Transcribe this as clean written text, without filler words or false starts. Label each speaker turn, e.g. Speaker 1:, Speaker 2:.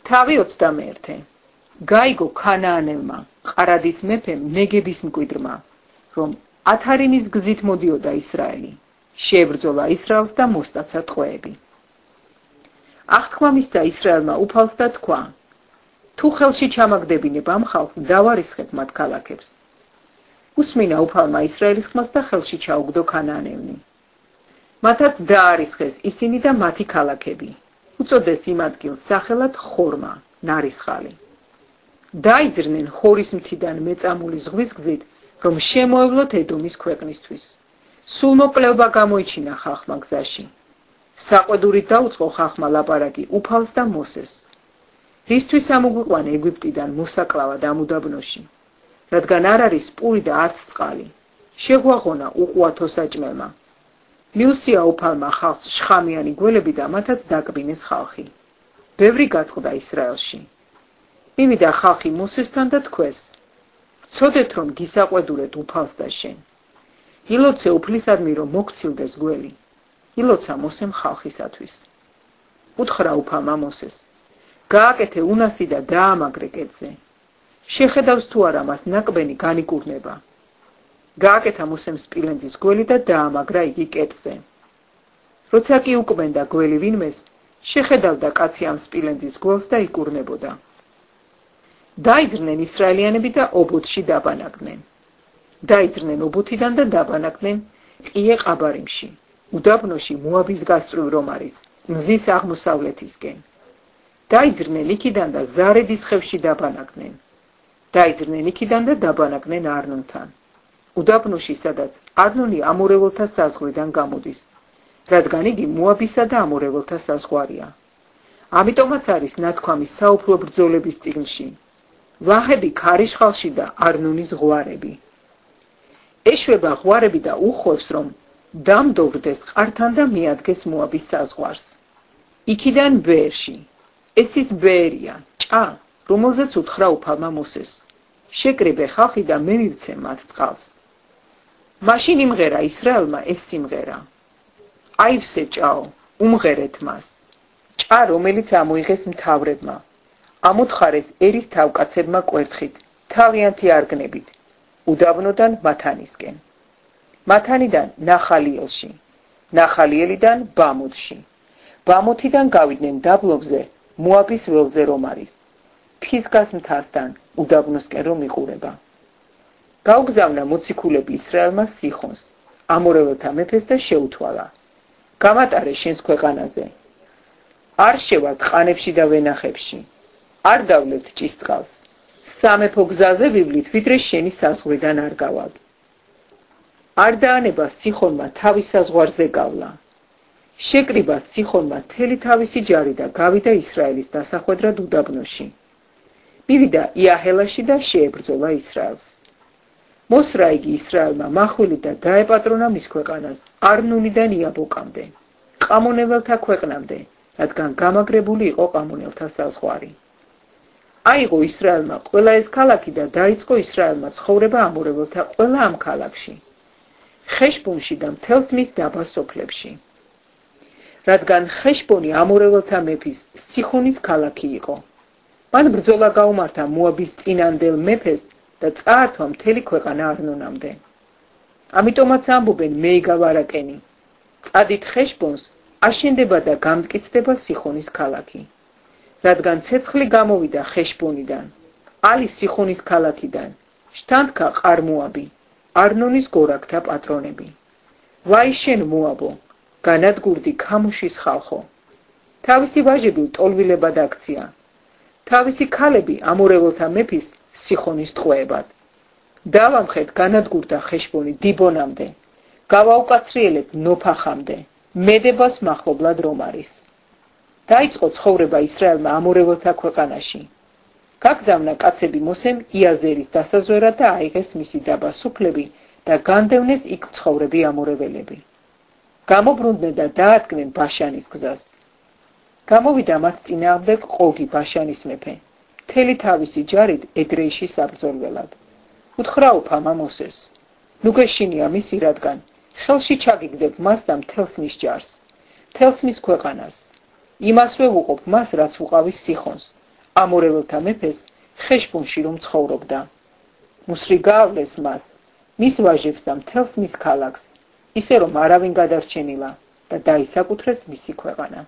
Speaker 1: თავი 21. გაიგო ქანაანელმა, ყარადის მეფემ, ნეგების მკვიდრმა, რომ ათარიმის გზით მოდიოდა ისრაელი, შეებრძოლა ისრაელს და მოსტაცა ტყვეები. აღთქმა მისცა ისრაელმა უფალს და თქვა, თუ ხელში ჩამაგდებინებ ამ ხალხს, დავარისხებ მათ ქალაქებს. უსმინა უფალმა ისრაელის ხმას და ხელში ჩაუგდო ქანაანელნი. მათაც დაარისხეს ისინი და მათი ქალაქები. უწოდეს იმ ადგილს სახელად ხორმა, ნარისხალი. დაიძრნენ ხორის მთიდან მეწამული ზღვის გზით, რომ შემოევლოთ ედომის ქვეყნისთვის. სულ მოკვლეობა გამოიჩინა ხალხმა გზაში. საყვედურით დაუწყო ხალხმა ლაპარაკი უფალს და მოსეს. რისთვის ამოგვიყვანა ეგვიპტიდან მოსაკლავად ამ უდაბნოში, რადგან არ არის პური და არც წყალი. შეგვაღონა უყუათო საჭმელმა. მიუსია უფალმა ხალხს შხამიანი გველები და მათაც დაკბინეს ხალხი. ბევრი გაწყდა ისრაელში. მივიდა ხალხი მოსესთან და თქვეს, ვცოდეთ რომ გისაყვედურეთ უფალს და შენ. ილოცე უფლისადმი რომ მოგცილდეს გველი. ილოცა მოსემ ხალხისათვის. უთხრა უფალმა მოსეს, გააკეთე უნასი და დაამაგრე კედზე. შეხედავს თუ არა მას ნაკბენი განიკურნება. გააკეთა მოსემ სპილენძის გველი და დაამაგრა იგი კედზე. როცა კი უკბენდა გველი ვინმეს, შეხედავდა კაცი ამ სპილენძის გველს და იკურნებოდა. დაიძრნენ ისრაელიანები და ობოთში დაბანაკდნენ. დაიძრნენ ობოთიდან და დაბანაკდნენ ყიე ყაბარიმში, უდაბნოში მოაბის გასწვრივ რომ არის, მზის აღმოსავლეთისკენ. დაიძრნენ იქიდან და ზარედის ხევში დაბანაკდნენ. დაიძრნენ იქიდან და დაბანაკდნენ არნონთან. უდაბნოში, სადაც არნონი ამორეველთა საზღვრიდან გამოდის, რადგან იგი მოაბისა და ამორეველთა საზღვარია. ამიტომაც არის ნათქვამი საუფლო ბრძოლების წიგნში. ვაჰები ქარიშხალში და არნონის ღვარები. ეშვება ღვარები და უხვევს, რომ დამდოვრდეს ყართან და მიადგეს მოაბის საზღვარს. იქიდან ბეერში. ეს ის ბეერია, ჭა, რომელზეც უთხრა უფალმა მოსეს. შეკრიბე ხალხი და მე მივცე მათ წყალს. მაშინ იმღერა ისრაელმა ეს სიმღერა. აივსე ჭაო, უმღერეთ მას. ჭა, რომელიც ამოიღეს მთავრებმა. ამოთხარეს ერის თავკაცებმა კვერთხით, თავიანთი არგნებით, უდაბნოდან მათანისკენ. მათანიდან ნახალიელში, ნახალიელიდან ბამოთში. ბამოთიდან გავიდნენ დაბლობზე, მოაბის ველზე რომ არის, ფისგას მთასთან, უდაბნოსკენ რომ იყურება. გაუგზავნა მოციქულები ისრაელმა სიხონს, ამორეველთა მეფეს და შეუთვალა. გამატარე შენს ქვეყანაზე. არ შევართ ყანებში და ვენახებში. არ დავლევთ ჭისწყალს. სამეფო გზაზე ვივლით, ვიდრე შენი საზღვრიდან არ გავალთ. არ დაანება სიხონმა თავის საზღვარზე გავლა. შეკრიბა სიხონმა მთელი თავისი ჯარი და გავიდა ისრაელის დასახვედრად უდაბნოში. მივიდა იაჰელაში და შეებრძოლა ისრაელს. მოსრა იგი ისრაელმა მახვილი და დაეპატრონა მის ქვეყანას არნუნიდან იაბოკამდე, ყამონეველთა ქვეყნამდე, რადგან გამაგრებული იყო ყამონელთა საზღვარი. აიღო ისრაელმა ყველა ეს ქალაქი და დაიწყო ისრაელმა ცხოვრება ამორეველთა ყველა ამ ქალაქში, ხეშბონში და მთელს მის დაბა სოფლებში. რადგან ხეშბონი ამორეველთა მეფის სიხონის ქალაქი იყო. მან ბრძოლა გაუმართა მოაბის წინანდელ მეფეს და წაართვა მთელი ქვეყანა არნონამდე. ამიტომაც ამბობენ მეიგავარაკენი. წადით ხეშბონს, აშენდება და გამტკიცდება სიხონის ქალაქი. რადგან ცეცხლი გამოვიდა ხეშბონიდან, ალი სიხონის ქალაქიდან, შთანთქა ყარ-მოაბი, არნონის გორაკთა პატრონები. ვაი შენ მოაბო, განადგურდი ქამუშის ხალხო. თავისი ვაჟები ტოლვილებად აქცია. თავისი ქალები ამორეველთა მეფის სიხონის ტყვეებად. დავამხეთ განადგურდა ხეშბონი დიბონამდე, გავაუკაცრიელებ ნოფახამდე, მედებას მახლობლად რომ არის. დაიწყო ცხოვრება ისრაელმა ამორეველთა ქვეყანაში. გაგზავნა კაცები მოსემ იაზერის დასაზვერად და აიღეს მისი დაბა სოფლები და განდევნეს იქ მცხოვრები ამორეველები. გამობრუნდნენ და დაადგნენ ბაშანის გზას. გამოვიდა მათ წინააღმდეგ ყოგი ბაშანის მეფე, მთელი თავისი ჯარით ეგრეიში საბრძოლველად. უთხრა უფალმა მოსეს, ნუ გეშინია მისი რადგან, ხელში ჩაგიგდებ მას და მთელს მის ჯარს, მთელს მის ქვეყანას. იმასვე ვუყობ მას, რაც უყავის სიხონს, ამორეველთა მეფეს ხეშბუნში რომ ცხოვრობდა. მუსრი გაავლეს მას, მის ვაჟებს და მთელს მის ქალაქს, ისე რომ არავინ გადარჩენილა და დაისაკუთრეს მისი ქვეყანა.